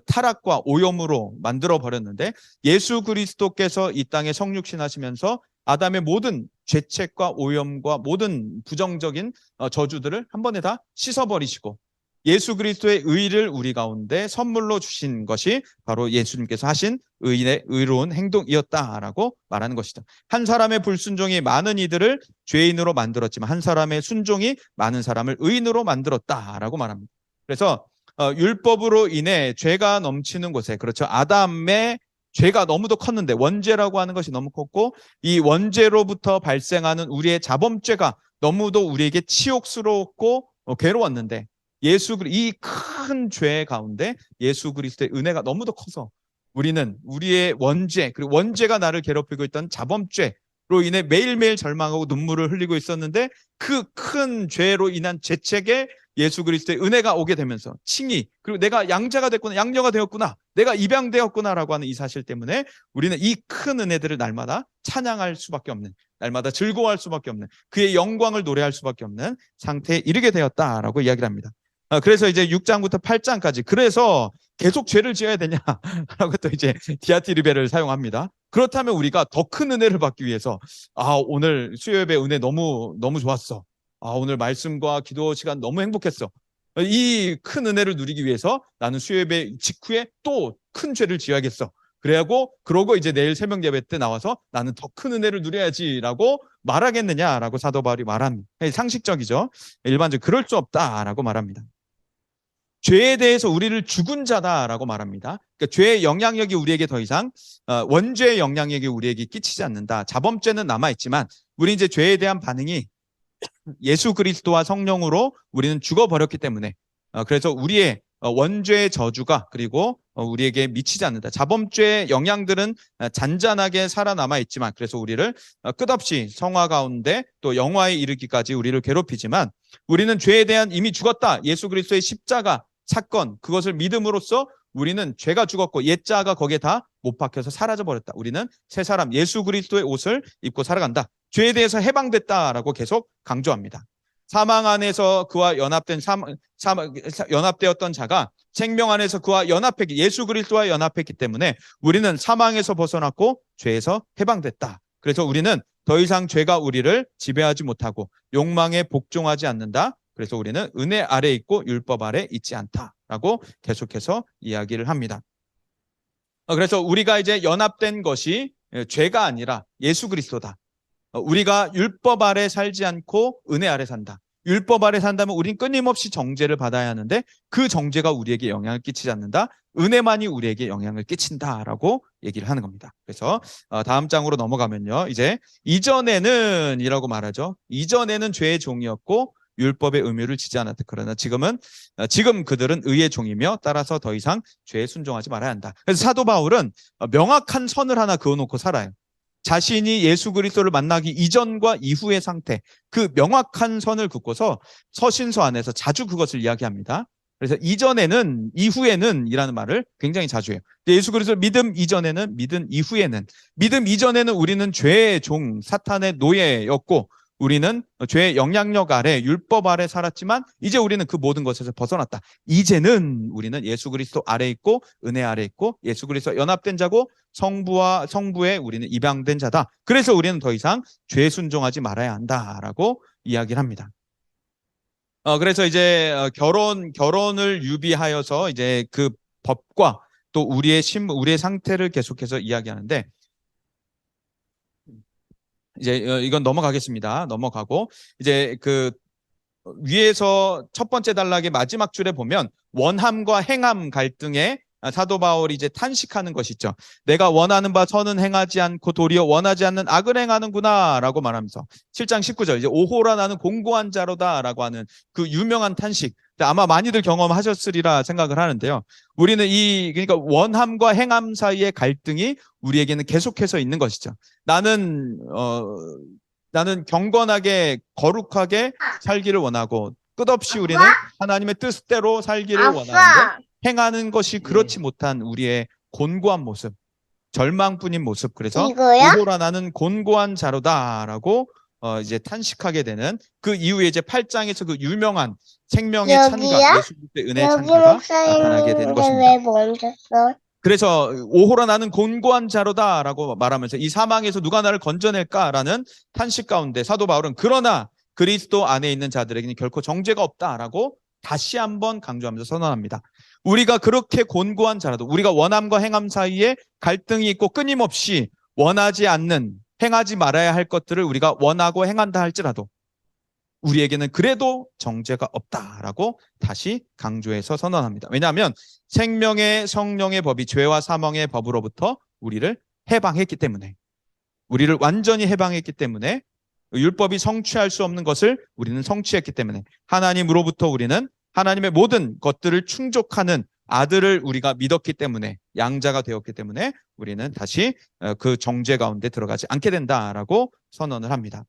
타락과 오염으로 만들어 버렸는데, 예수 그리스도께서 이 땅에 성육신하시면서 아담의 모든 죄책과 오염과 모든 부정적인 저주들을 한 번에 다 씻어버리시고 예수 그리스도의 의를 우리 가운데 선물로 주신 것이 바로 예수님께서 하신 의인의 의로운 행동이었다라고 말하는 것이죠. 한 사람의 불순종이 많은 이들을 죄인으로 만들었지만 한 사람의 순종이 많은 사람을 의인으로 만들었다라고 말합니다. 그래서 율법으로 인해 죄가 넘치는 곳에, 그렇죠, 아담의 죄가 너무도 컸는데, 원죄라고 하는 것이 너무 컸고, 이 원죄로부터 발생하는 우리의 자범죄가 너무도 우리에게 치욕스럽고 괴로웠는데, 이 큰 죄 가운데 예수 그리스도의 은혜가 너무도 커서 우리는 우리의 원죄, 그리고 원죄가 나를 괴롭히고 있던 자범죄로 인해 매일매일 절망하고 눈물을 흘리고 있었는데, 그 큰 죄로 인한 죄책에 예수 그리스도의 은혜가 오게 되면서 칭의, 그리고 내가 양자가 됐구나, 양녀가 되었구나, 내가 입양되었구나라고 하는 이 사실 때문에 우리는 이 큰 은혜들을 날마다 찬양할 수밖에 없는, 날마다 즐거워할 수밖에 없는, 그의 영광을 노래할 수밖에 없는 상태에 이르게 되었다라고 이야기를 합니다. 그래서 이제 6장부터 8장까지, 그래서 계속 죄를 지어야 되냐라고 또 이제 디아티르베를 사용합니다. 그렇다면 우리가 더 큰 은혜를 받기 위해서, 오늘 수요예배 은혜 너무 좋았어. 오늘 말씀과 기도 시간 너무 행복했어. 이 큰 은혜를 누리기 위해서 나는 수요예배 직후에 또 큰 죄를 지어야겠어. 그러고 이제 내일 새벽 예배 때 나와서 나는 더 큰 은혜를 누려야지라고 말하겠느냐라고 사도 바울이 말합니다. 상식적이죠. 일반적으로 그럴 수 없다라고 말합니다. 죄에 대해서 우리를 죽은 자다라고 말합니다. 그러니까 죄의 영향력이 우리에게 더 이상 원죄의 영향력이 우리에게 끼치지 않는다. 자범죄는 남아있지만 우리 이제 죄에 대한 반응이 예수 그리스도와 성령으로 우리는 죽어버렸기 때문에, 그래서 우리의 원죄의 저주가 그리고 우리에게 미치지 않는다. 자범죄의 영향들은 잔잔하게 살아남아 있지만, 그래서 우리를 끝없이 성화 가운데 또 영화에 이르기까지 우리를 괴롭히지만, 우리는 죄에 대한 이미 죽었다. 예수 그리스도의 십자가 사건, 그것을 믿음으로써 우리는 죄가 죽었고 옛자가 거기에 다 못 박혀서 사라져버렸다. 우리는 새 사람 예수 그리스도의 옷을 입고 살아간다. 죄에 대해서 해방됐다라고 계속 강조합니다. 사망 안에서 그와 연합되었던 자가 생명 안에서 그와 연합했기, 예수 그리스도와 연합했기 때문에 우리는 사망에서 벗어났고 죄에서 해방됐다. 그래서 우리는 더 이상 죄가 우리를 지배하지 못하고 욕망에 복종하지 않는다. 그래서 우리는 은혜 아래 있고 율법 아래 있지 않다라고 계속해서 이야기를 합니다. 그래서 우리가 이제 연합된 것이 죄가 아니라 예수 그리스도다. 우리가 율법 아래 살지 않고 은혜 아래 산다. 율법 아래 산다면 우린 끊임없이 정죄를 받아야 하는데 그 정죄가 우리에게 영향을 끼치지 않는다. 은혜만이 우리에게 영향을 끼친다라고 얘기를 하는 겁니다. 그래서 다음 장으로 넘어가면요. 이제 이전에는 이라고 말하죠. 이전에는 죄의 종이었고 율법의 의무를 지지 않았다. 그러나 지금 그들은 의의 종이며 따라서 더 이상 죄에 순종하지 말아야 한다. 그래서 사도 바울은 명확한 선을 하나 그어놓고 살아요. 자신이 예수 그리스도를 만나기 이전과 이후의 상태, 그 명확한 선을 긋고서 서신서 안에서 자주 그것을 이야기합니다. 그래서 이전에는, 이후에는 이라는 말을 굉장히 자주 해요. 예수 그리스도를 믿음 이전에는, 믿음 이전에는 우리는 죄의 종, 사탄의 노예였고 우리는 죄의 영향력 아래, 율법 아래 살았지만 이제 우리는 그 모든 것에서 벗어났다. 이제는 우리는 예수 그리스도 아래 있고 은혜 아래 있고 예수 그리스도 연합된 자고 성부에 우리는 입양된 자다. 그래서 우리는 더 이상 죄에 순종하지 말아야 한다라고 이야기를 합니다. 그래서 이제 결혼을 유비하여서 이제 그 법과 또 우리의 상태를 계속해서 이야기하는데, 이제 이건 넘어가고 이제 그 위에서 첫 번째 단락의 마지막 줄에 보면 원함과 행함 갈등에 사도 바울이 이제 탄식하는 것이 있죠. 내가 원하는 바 선은 행하지 않고 도리어 원하지 않는 악을 행하는구나라고 말하면서 7장 19절 이제 오호라 나는 공고한 자로다라고 하는 그 유명한 탄식, 아마 많이들 경험하셨으리라 생각을 하는데요. 우리는 그러니까 원함과 행함 사이의 갈등이 우리에게는 계속해서 있는 것이죠. 나는 경건하게 거룩하게 살기를 원하고 끝없이 우리는 하나님의 뜻대로 살기를 원하는데 행하는 것이 그렇지 못한 우리의 곤고한 모습, 절망뿐인 모습. 그래서 오호라 나는 곤고한 자로다라고 이제 탄식하게 되는 그 이후에 이제 8장에서 그 유명한 생명의 찬가, 예수 그리스도의 은혜의 찬가가 나타나게 되는 것입니다. 그래서 오호라 나는 곤고한 자로다라고 말하면서 이 사망에서 누가 나를 건져낼까라는 탄식 가운데 사도 바울은 그러나 그리스도 안에 있는 자들에게는 결코 정죄가 없다라고 다시 한번 강조하면서 선언합니다. 우리가 그렇게 곤고한 자라도, 우리가 원함과 행함 사이에 갈등이 있고 끊임없이 원하지 않는, 행하지 말아야 할 것들을 우리가 원하고 행한다 할지라도 우리에게는 그래도 정죄가 없다라고 다시 강조해서 선언합니다. 왜냐하면 생명의 성령의 법이 죄와 사망의 법으로부터 우리를 해방했기 때문에, 우리를 완전히 해방했기 때문에, 율법이 성취할 수 없는 것을 우리는 성취했기 때문에, 하나님으로부터 우리는 하나님의 모든 것들을 충족하는 아들을 우리가 믿었기 때문에, 양자가 되었기 때문에 우리는 다시 그 정죄 가운데 들어가지 않게 된다라고 선언을 합니다.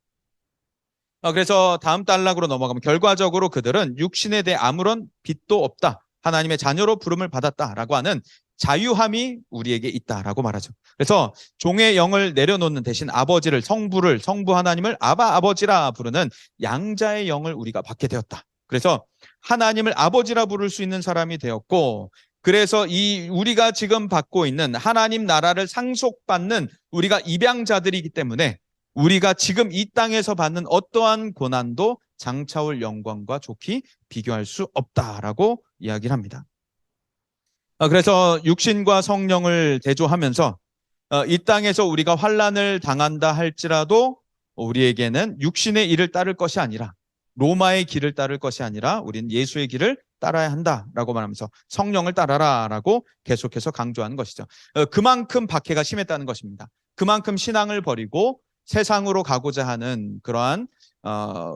그래서 다음 단락으로 넘어가면 결과적으로 그들은 육신에 대해 아무런 빚도 없다, 하나님의 자녀로 부름을 받았다라고 하는 자유함이 우리에게 있다라고 말하죠. 그래서 종의 영을 내려놓는 대신 아버지를, 성부 하나님을 아바 아버지라 부르는 양자의 영을 우리가 받게 되었다. 그래서 하나님을 아버지라 부를 수 있는 사람이 되었고, 그래서 이 우리가 지금 받고 있는 하나님 나라를 상속받는 우리가 입양자들이기 때문에 우리가 지금 이 땅에서 받는 어떠한 고난도 장차올 영광과 좋게 비교할 수 없다라고 이야기를 합니다. 그래서 육신과 성령을 대조하면서 이 땅에서 우리가 환난을 당한다 할지라도 우리에게는 육신의 일을 따를 것이 아니라, 로마의 길을 따를 것이 아니라 우리는 예수의 길을 따라야 한다라고 말하면서 성령을 따라라라고 계속해서 강조하는 것이죠. 그만큼 박해가 심했다는 것입니다. 그만큼 신앙을 버리고 세상으로 가고자 하는 그러한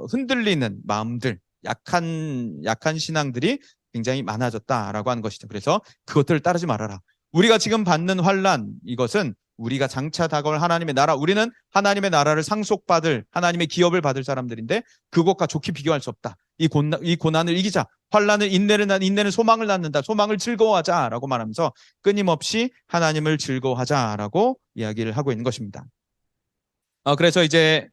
흔들리는 마음들, 약한 신앙들이 굉장히 많아졌다라고 하는 것이죠. 그래서 그것들을 따르지 말아라. 우리가 지금 받는 환난, 이것은 우리가 장차 다가올 하나님의 나라, 우리는 하나님의 나라를 상속받을, 하나님의 기업을 받을 사람들인데 그것과 좋게 비교할 수 없다. 이 고난을 이기자. 환난을 인내는 소망을 낳는다. 소망을 즐거워하자라고 말하면서 끊임없이 하나님을 즐거워하자라고 이야기를 하고 있는 것입니다. 그래서 이제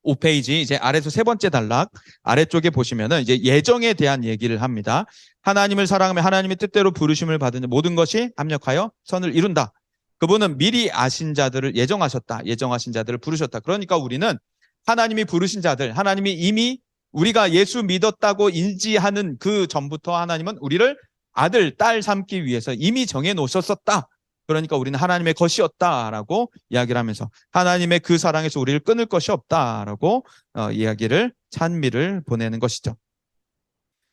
5페이지 이제 아래서 세 번째 단락 아래쪽에 보시면은 이제 예정에 대한 얘기를 합니다. 하나님을 사랑하며 하나님의 뜻대로 부르심을 받은 모든 것이 합력하여 선을 이룬다. 그분은 미리 아신 자들을 예정하셨다. 예정하신 자들을 부르셨다. 그러니까 우리는 하나님이 부르신 자들, 하나님이 이미 우리가 예수 믿었다고 인지하는 그 전부터 하나님은 우리를 아들, 딸 삼기 위해서 이미 정해 놓으셨었다. 그러니까 우리는 하나님의 것이었다라고 이야기를 하면서 하나님의 그 사랑에서 우리를 끊을 것이 없다라고 이야기를, 찬미를 보내는 것이죠.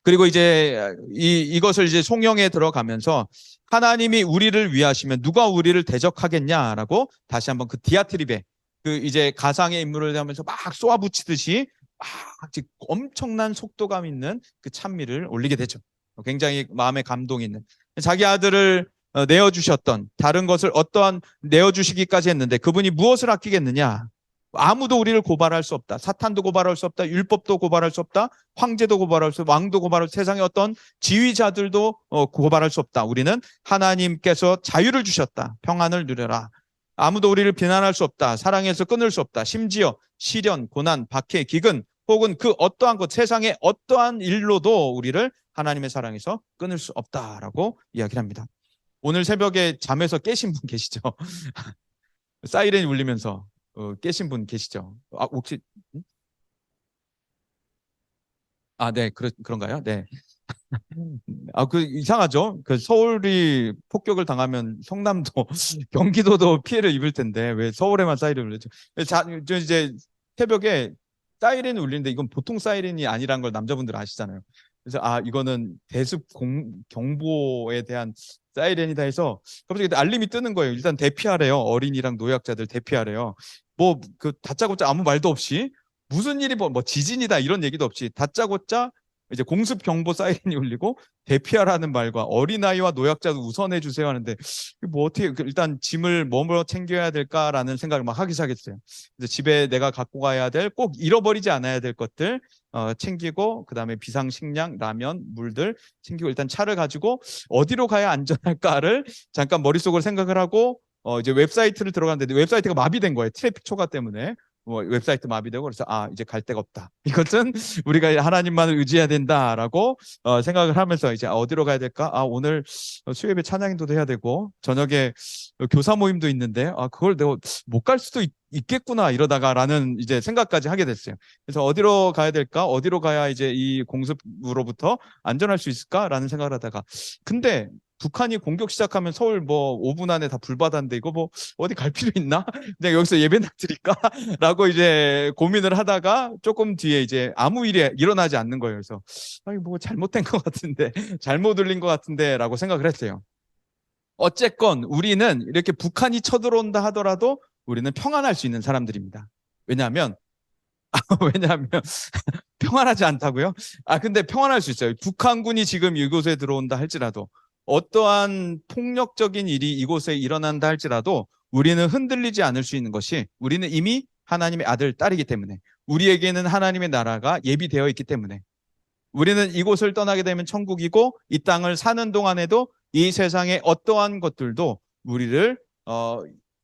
그리고 이제 이것을 이제 송영에 들어가면서 하나님이 우리를 위하시면 누가 우리를 대적하겠냐라고 다시 한번 그 디아트립에 그 이제 가상의 인물을 대하면서 막 쏘아붙이듯이 막 엄청난 속도감 있는 그 찬미를 올리게 되죠. 굉장히 마음에 감동이 있는, 자기 아들을 내어주셨던, 다른 것을 어떠한 내어주시기까지 했는데 그분이 무엇을 아끼겠느냐? 아무도 우리를 고발할 수 없다. 사탄도 고발할 수 없다. 율법도 고발할 수 없다. 황제도 고발할 수 없다. 왕도 고발할 수 없다. 세상의 어떤 지휘자들도 고발할 수 없다. 우리는 하나님께서 자유를 주셨다. 평안을 누려라. 아무도 우리를 비난할 수 없다. 사랑에서 끊을 수 없다. 심지어 시련, 고난, 박해, 기근 혹은 그 어떠한 것, 세상의 어떠한 일로도 우리를 하나님의 사랑에서 끊을 수 없다라고 이야기를 합니다. 오늘 새벽에 잠에서 깨신 분 계시죠? 사이렌이 울리면서 깨신 분 계시죠? 혹시? 네, 그런가요? 네. 그 이상하죠? 그 서울이 폭격을 당하면 성남도, 경기도도 피해를 입을 텐데 왜 서울에만 사이렌 울리죠? 저 이제 새벽에 사이렌이 울리는데 이건 보통 사이렌이 아니라는 걸 남자분들 아시잖아요. 그래서 이거는 대습 경보에 대한 사이렌이다 해서 갑자기 알림이 뜨는 거예요. 일단 대피하래요. 어린이랑 노약자들 대피하래요. 뭐 그 다짜고짜 아무 말도 없이 무슨 일이 뭐 지진이다 이런 얘기도 없이 다짜고짜 이제 공습 경보 사이렌이 울리고 대피하라는 말과 어린아이와 노약자도 우선해 주세요 하는데 뭐 어떻게 일단 짐을 뭐뭐 챙겨야 될까라는 생각을 막 하기 시작했어요. 그래서 집에 내가 갖고 가야 될, 꼭 잃어버리지 않아야 될 것들 챙기고, 그다음에 비상식량, 라면, 물들 챙기고, 일단 차를 가지고 어디로 가야 안전할까를 잠깐 머릿속으로 생각을 하고 이제 웹사이트를 들어갔는데 웹사이트가 마비된 거예요. 트래픽 초과 때문에. 뭐 웹사이트 마비되고 그래서 이제 갈 데가 없다. 이것은 우리가 하나님만을 의지해야 된다라고 생각을 하면서 이제 어디로 가야 될까? 오늘 수요일에 찬양인도도 해야 되고 저녁에 교사 모임도 있는데 그걸 내가 못 갈 수도 있겠구나 이러다가라는 이제 생각까지 하게 됐어요. 그래서 어디로 가야 될까? 어디로 가야 이제 이 공습으로부터 안전할 수 있을까라는 생각을 하다가 근데 북한이 공격 시작하면 서울 뭐 5분 안에 다 불받았는데 이거 뭐 어디 갈 필요 있나? 그냥 여기서 예배나 드릴까? 라고 이제 고민을 하다가 조금 뒤에 이제 아무 일이 일어나지 않는 거예요. 그래서 뭐 잘못된 것 같은데 잘못 들린 것 같은데 라고 생각을 했어요. 어쨌건 우리는 이렇게 북한이 쳐들어온다 하더라도 우리는 평안할 수 있는 사람들입니다. 왜냐하면 왜냐하면 평안하지 않다고요? 근데 평안할 수 있어요. 북한군이 지금 이곳에 들어온다 할지라도 어떠한 폭력적인 일이 이곳에 일어난다 할지라도 우리는 흔들리지 않을 수 있는 것이 우리는 이미 하나님의 아들, 딸이기 때문에 우리에게는 하나님의 나라가 예비되어 있기 때문에 우리는 이곳을 떠나게 되면 천국이고 이 땅을 사는 동안에도 이 세상의 어떠한 것들도 우리를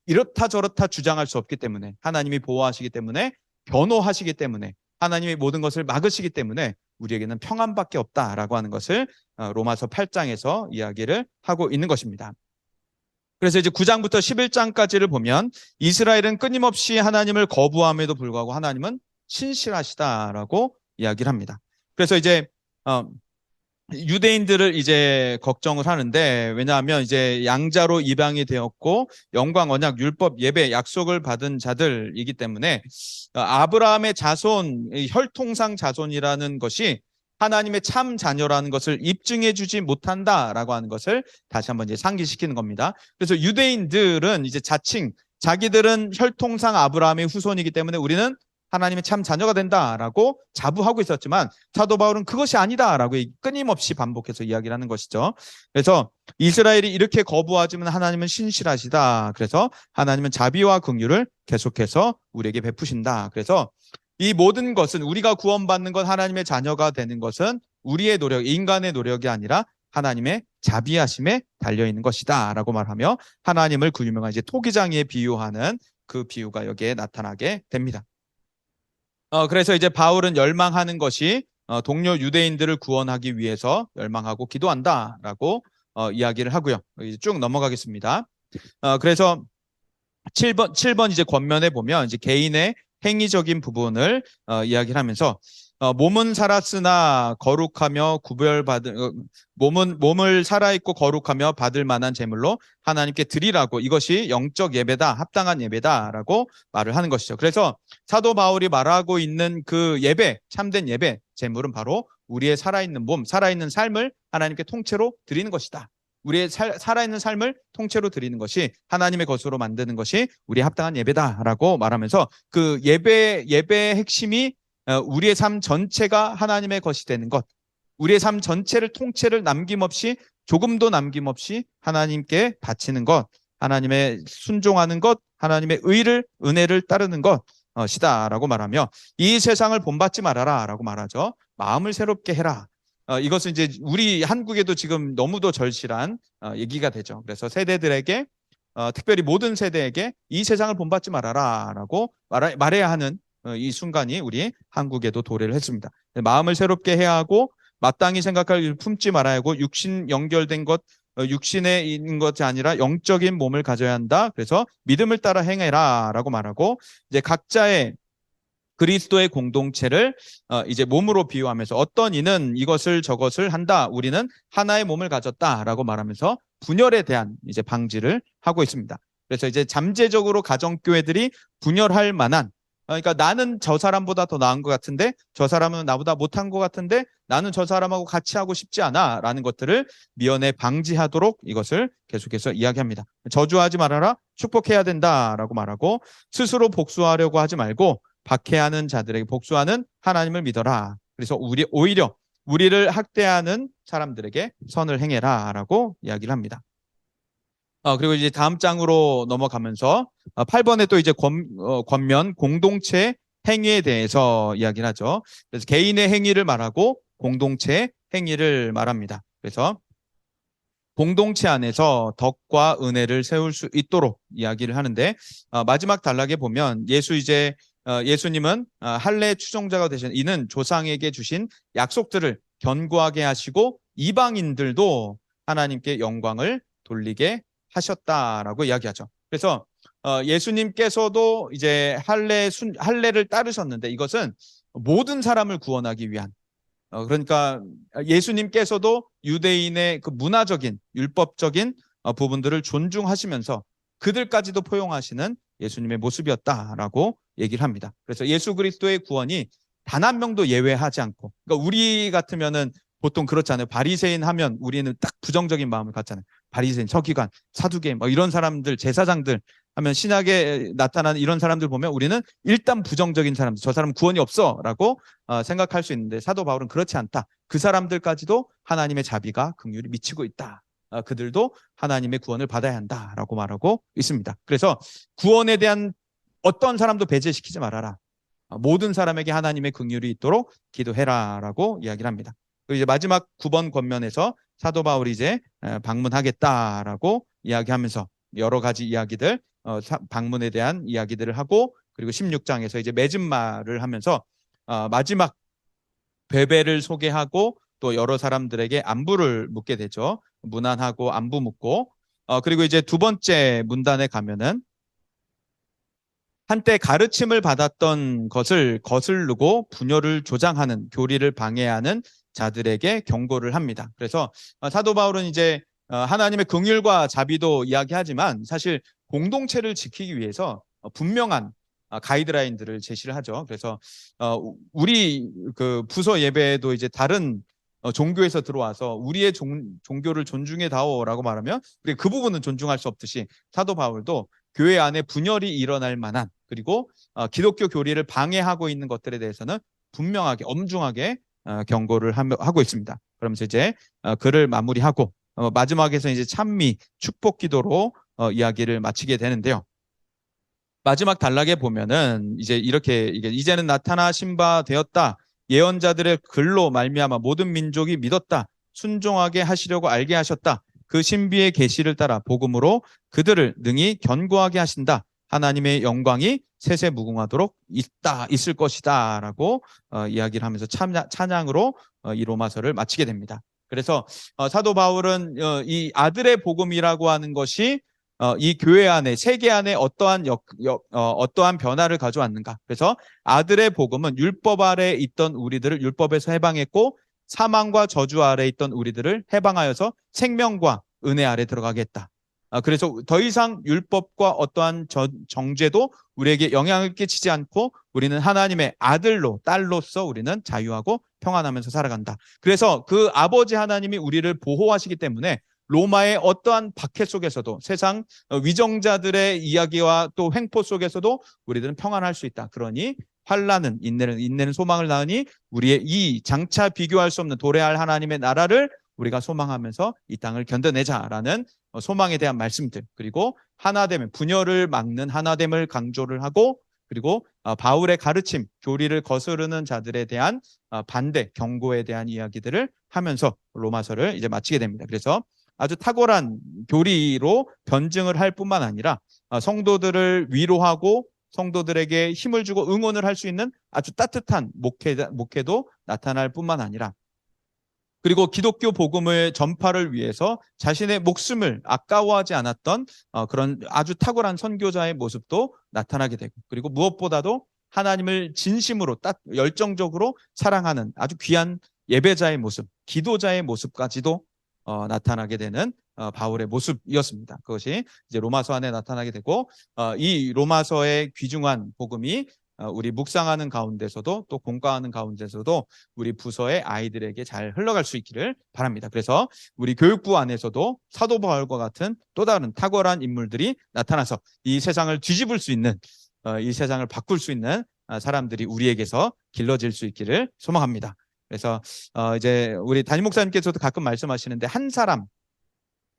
이렇다 저렇다 주장할 수 없기 때문에 하나님이 보호하시기 때문에 변호하시기 때문에 하나님이 모든 것을 막으시기 때문에 우리에게는 평안밖에 없다라고 하는 것을 로마서 8장에서 이야기를 하고 있는 것입니다. 그래서 이제 9장부터 11장까지를 보면 이스라엘은 끊임없이 하나님을 거부함에도 불구하고 하나님은 신실하시다라고 이야기를 합니다. 그래서 이제 유대인들을 이제 걱정을 하는데 왜냐하면 이제 양자로 입양이 되었고 영광, 언약, 율법, 예배, 약속을 받은 자들이기 때문에 아브라함의 자손, 혈통상 자손이라는 것이 하나님의 참 자녀라는 것을 입증해 주지 못한다라고 하는 것을 다시 한번 이제 상기시키는 겁니다. 그래서 유대인들은 이제 자칭 자기들은 혈통상 아브라함의 후손이기 때문에 우리는 하나님의 참 자녀가 된다라고 자부하고 있었지만 사도 바울은 그것이 아니다라고 끊임없이 반복해서 이야기를 하는 것이죠. 그래서 이스라엘이 이렇게 거부하지만 하나님은 신실하시다. 그래서 하나님은 자비와 긍휼을 계속해서 우리에게 베푸신다. 그래서 이 모든 것은 우리가 구원받는 것 하나님의 자녀가 되는 것은 우리의 노력, 인간의 노력이 아니라 하나님의 자비하심에 달려있는 것이다 라고 말하며 하나님을 그 유명한 이제 토기장이에 비유하는 그 비유가 여기에 나타나게 됩니다. 그래서 이제 바울은 열망하는 것이 동료 유대인들을 구원하기 위해서 열망하고 기도한다라고 이야기를 하고요. 이제 쭉 넘어가겠습니다. 그래서 7번 이제 권면에 보면 이제 개인의 행위적인 부분을 이야기를 하면서 몸은 살았으나 거룩하며 구별받은 몸을 살아있고 거룩하며 받을 만한 제물로 하나님께 드리라고 이것이 영적 예배다, 합당한 예배다라고 말을 하는 것이죠. 그래서 사도 바울이 말하고 있는 그 예배, 참된 예배, 제물은 바로 우리의 살아있는 몸, 살아있는 삶을 하나님께 통째로 드리는 것이다. 우리의 살아있는 삶을 통째로 드리는 것이 하나님의 것으로 만드는 것이 우리의 합당한 예배다라고 말하면서 그 예배의 핵심이 우리의 삶 전체가 하나님의 것이 되는 것, 우리의 삶 전체를 통째를 남김없이 조금도 남김없이 하나님께 바치는 것, 하나님의 순종하는 것, 하나님의 은혜를 따르는 것이다라고 말하며 이 세상을 본받지 말아라라고 말하죠. 마음을 새롭게 해라. 이것은 이제 우리 한국에도 지금 너무도 절실한 얘기가 되죠. 그래서 세대들에게 특별히 모든 세대에게 이 세상을 본받지 말아라라고 말해야 하는 이 순간이 우리 한국에도 도래를 했습니다. 마음을 새롭게 해야 하고 마땅히 생각할 일 품지 말아야 하고 육신 연결된 것, 육신에 있는 것이 아니라 영적인 몸을 가져야 한다. 그래서 믿음을 따라 행해라라고 말하고 이제 각자의 그리스도의 공동체를 이제 몸으로 비유하면서 어떤 이는 이것을 저것을 한다. 우리는 하나의 몸을 가졌다라고 말하면서 분열에 대한 이제 방지를 하고 있습니다. 그래서 이제 잠재적으로 가정교회들이 분열할 만한 그러니까 나는 저 사람보다 더 나은 것 같은데 저 사람은 나보다 못한 것 같은데 나는 저 사람하고 같이 하고 싶지 않아 라는 것들을 미연에 방지하도록 이것을 계속해서 이야기합니다. 저주하지 말아라. 축복해야 된다라고 말하고 스스로 복수하려고 하지 말고 박해하는 자들에게 복수하는 하나님을 믿어라. 그래서 오히려 우리를 학대하는 사람들에게 선을 행해라 라고 이야기를 합니다. 그리고 이제 다음 장으로 넘어가면서 8번에 또 이제 권면 공동체 행위에 대해서 이야기를 하죠. 그래서 개인의 행위를 말하고 공동체 행위를 말합니다. 그래서 공동체 안에서 덕과 은혜를 세울 수 있도록 이야기를 하는데 마지막 단락에 보면 예수 이제 예수님은 할례 추종자가 되신 이는 조상에게 주신 약속들을 견고하게 하시고 이방인들도 하나님께 영광을 돌리게 하셨다라고 이야기하죠. 그래서 예수님께서도 이제 할례를 따르셨는데 이것은 모든 사람을 구원하기 위한 그러니까 예수님께서도 유대인의 그 문화적인 율법적인 부분들을 존중하시면서 그들까지도 포용하시는 예수님의 모습이었다라고 얘기를 합니다. 그래서 예수 그리스도의 구원이 단 한 명도 예외하지 않고, 그러니까 우리 같으면은 보통 그렇잖아요. 바리새인 하면 우리는 딱 부정적인 마음을 갖잖아요. 바리새인, 서기관, 사두개인 뭐 이런 사람들, 제사장들 하면 신약에 나타나는 이런 사람들 보면 우리는 일단 부정적인 사람들, 저 사람 구원이 없어라고 생각할 수 있는데 사도 바울은 그렇지 않다. 그 사람들까지도 하나님의 자비가 긍휼이 미치고 있다. 그들도 하나님의 구원을 받아야 한다라고 말하고 있습니다. 그래서 구원에 대한 어떤 사람도 배제시키지 말아라. 모든 사람에게 하나님의 긍휼이 있도록 기도해라라고 이야기를 합니다. 그리고 이제 마지막 9번 권면에서 사도 바울이 이제 방문하겠다라고 이야기하면서 여러 가지 이야기들, 방문에 대한 이야기들을 하고, 그리고 16장에서 이제 맺은 말을 하면서 마지막 베베를 소개하고 또 여러 사람들에게 안부를 묻게 되죠. 문안하고 안부 묻고, 그리고 이제 두 번째 문단에 가면은 한때 가르침을 받았던 것을 거스르고 분열을 조장하는, 교리를 방해하는 자들에게 경고를 합니다. 그래서 사도 바울은 이제 하나님의 긍휼과 자비도 이야기하지만 사실 공동체를 지키기 위해서 분명한 가이드라인들을 제시를 하죠. 그래서 우리 그 부서 예배에도 이제 다른 종교에서 들어와서 우리의 종교를 존중해다오라고 말하면 우리 그 부분은 존중할 수 없듯이 사도 바울도 교회 안에 분열이 일어날 만한, 그리고 기독교 교리를 방해하고 있는 것들에 대해서는 분명하게 엄중하게 경고를 하고 있습니다. 그러면서 이제 글을 마무리하고 마지막에서 이제 찬미 축복 기도로 이야기를 마치게 되는데요. 마지막 단락에 보면은 이제 이렇게 이제는 나타나신 바 되었다. 예언자들의 글로 말미암아 모든 민족이 믿었다. 순종하게 하시려고 알게 하셨다. 그 신비의 계시를 따라 복음으로 그들을 능히 견고하게 하신다. 하나님의 영광이 세세무궁하도록 있을 것이다라고 이야기를 하면서 찬양으로 이 로마서를 마치게 됩니다. 그래서 사도 바울은 이 아들의 복음이라고 하는 것이 이 교회 안에, 세계 안에 어떠한 변화를 가져왔는가. 그래서 아들의 복음은 율법 아래 있던 우리들을 율법에서 해방했고, 사망과 저주 아래 있던 우리들을 해방하여서 생명과 은혜 아래 들어가게 했다. 그래서 더 이상 율법과 어떠한 정죄도 우리에게 영향을 끼치지 않고 우리는 하나님의 아들로, 딸로서 우리는 자유하고 평안하면서 살아간다. 그래서 그 아버지 하나님이 우리를 보호하시기 때문에 로마의 어떠한 박해 속에서도, 세상 위정자들의 이야기와 또 횡포 속에서도 우리들은 평안할 수 있다. 그러니 환난은 인내는 소망을 낳으니 우리의 이 장차 비교할 수 없는 도래할 하나님의 나라를 우리가 소망하면서 이 땅을 견뎌내자라는 소망에 대한 말씀들, 그리고 하나됨을, 분열을 막는 하나됨을 강조를 하고, 그리고 바울의 가르침, 교리를 거스르는 자들에 대한 반대, 경고에 대한 이야기들을 하면서 로마서를 이제 마치게 됩니다. 그래서 아주 탁월한 교리로 변증을 할 뿐만 아니라 성도들을 위로하고 성도들에게 힘을 주고 응원을 할 수 있는 아주 따뜻한 목회도 나타날 뿐만 아니라, 그리고 기독교 복음의 전파를 위해서 자신의 목숨을 아까워하지 않았던 그런 아주 탁월한 선교자의 모습도 나타나게 되고, 그리고 무엇보다도 하나님을 진심으로 열정적으로 사랑하는 아주 귀한 예배자의 모습, 기도자의 모습까지도 나타나게 되는 바울의 모습이었습니다. 그것이 이제 로마서 안에 나타나게 되고, 이 로마서의 귀중한 복음이 우리 묵상하는 가운데서도 또 공과하는 가운데서도 우리 부서의 아이들에게 잘 흘러갈 수 있기를 바랍니다. 그래서 우리 교육부 안에서도 사도 바울과 같은 또 다른 탁월한 인물들이 나타나서 이 세상을 뒤집을 수 있는, 이 세상을 바꿀 수 있는 사람들이 우리에게서 길러질 수 있기를 소망합니다. 그래서 이제 우리 담임 목사님께서도 가끔 말씀하시는데 한 사람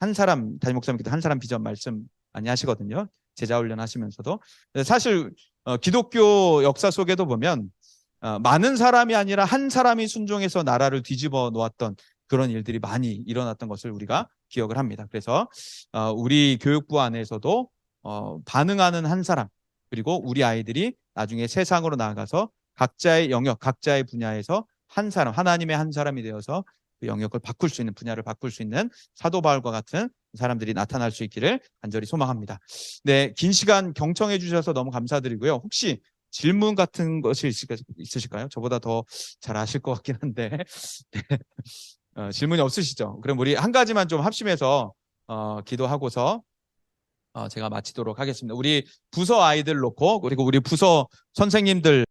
담임 목사님께도 한 사람 비전 말씀 많이 하시거든요. 제자 훈련 하시면서도. 사실 기독교 역사 속에도 보면 많은 사람이 아니라 한 사람이 순종해서 나라를 뒤집어 놓았던 그런 일들이 많이 일어났던 것을 우리가 기억을 합니다. 그래서 우리 교육부 안에서도 반응하는 한 사람, 그리고 우리 아이들이 나중에 세상으로 나아가서 각자의 영역, 각자의 분야에서 한 사람, 하나님의 한 사람이 되어서 그 영역을 바꿀 수 있는, 분야를 바꿀 수 있는 사도 바울과 같은 사람들이 나타날 수 있기를 간절히 소망합니다. 네, 긴 시간 경청해 주셔서 너무 감사드리고요. 혹시 질문 같은 것이 있으실까요? 저보다 더 잘 아실 것 같긴 한데 네. 질문이 없으시죠? 그럼 우리 한 가지만 좀 합심해서 기도하고서 제가 마치도록 하겠습니다. 우리 부서 아이들 놓고 그리고 우리 부서 선생님들